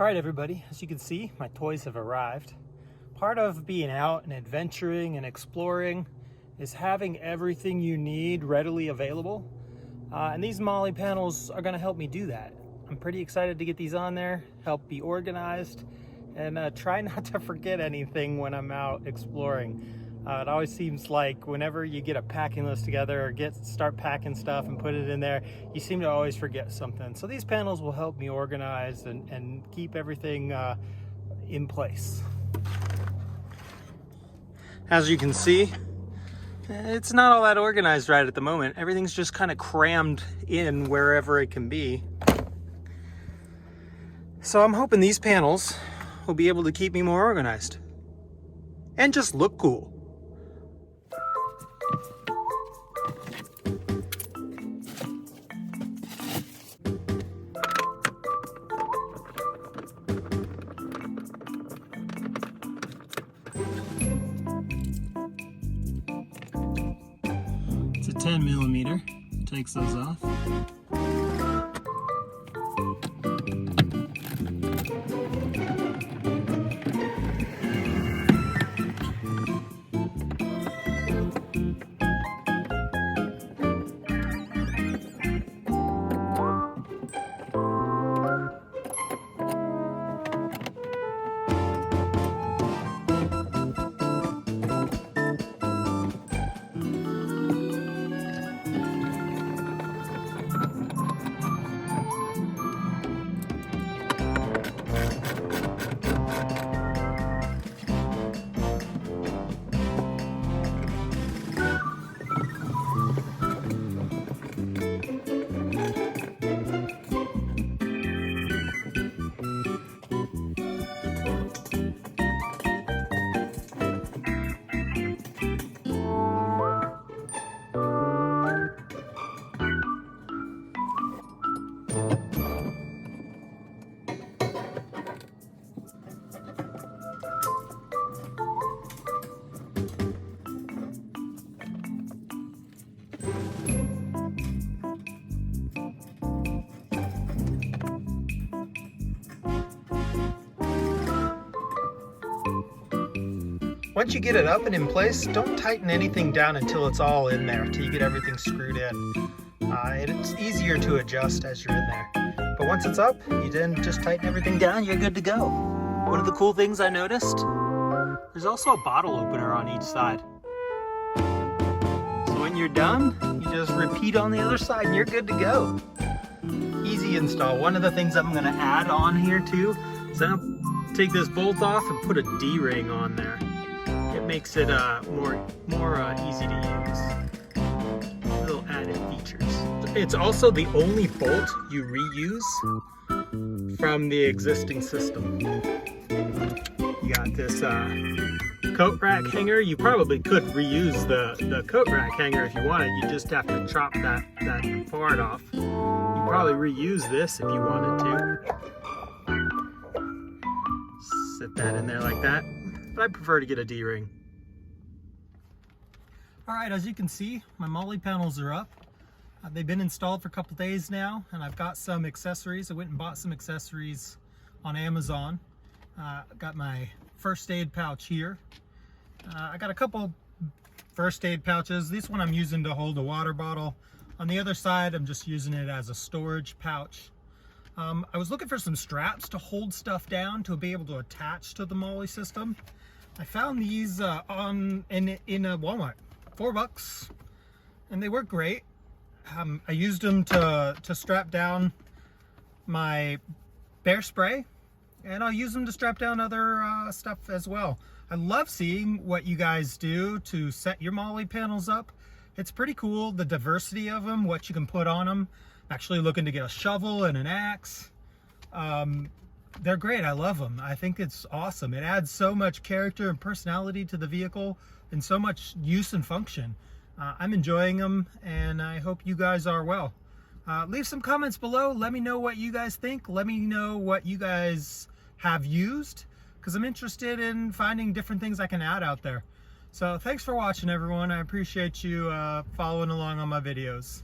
All right, everybody, as you can see, my toys have arrived. Part of being out and adventuring and exploring is having everything you need readily available. And these Molle panels are gonna help me do that. I'm pretty excited to get these on there, help be organized, and try not to forget anything when I'm out exploring. It always seems like whenever you get a packing list together or start packing stuff and put it in there, you seem to always forget something. So these panels will help me organize and keep everything in place. As you can see, it's not all that organized right at the moment. Everything's just kind of crammed in wherever it can be. So I'm hoping these panels will be able to keep me more organized and just look cool. It's a 10mm, takes those off. Once you get it up and in place, don't tighten anything down until it's all in there, until you get everything screwed in. It's easier to adjust as you're in there. But once it's up, you then just tighten everything down, you're good to go. One of the cool things I noticed, there's also a bottle opener on each side. So when you're done, you just repeat on the other side and you're good to go. Easy install. One of the things I'm gonna add on here too, is I'm gonna take this bolt off and put a D-ring on there. It makes it more easy to use. Little added features. It's also the only bolt you reuse from the existing system. You got this coat rack hanger. You probably could reuse the coat rack hanger if you wanted. You just have to chop that part off. You probably reuse this if you wanted to. Sit that in there like that. But I prefer to get a D-ring. All right, as you can see, my Molle panels are up. They've been installed for a couple days now, and I've got some accessories. I went and bought some accessories on Amazon. Got my first aid pouch here. I got a couple first aid pouches. This one I'm using to hold a water bottle. On the other side, I'm just using it as a storage pouch. I was looking for some straps to hold stuff down to be able to attach to the Molle system. I found these in a Walmart, $4, and they work great. I used them to strap down my bear spray, and I'll use them to strap down other stuff as well. I love seeing what you guys do to set your Molle panels up. It's pretty cool, the diversity of them, what you can put on them. I'm actually looking to get a shovel and an axe. They're great. I love them. I think it's awesome. It adds so much character and personality to the vehicle and so much use and function. I'm enjoying them, and I hope you guys are well. Leave some comments below. Let me know what you guys think. Let me know what you guys have used, because I'm interested in finding different things I can add out there. So thanks for watching, everyone. I appreciate you following along on my videos.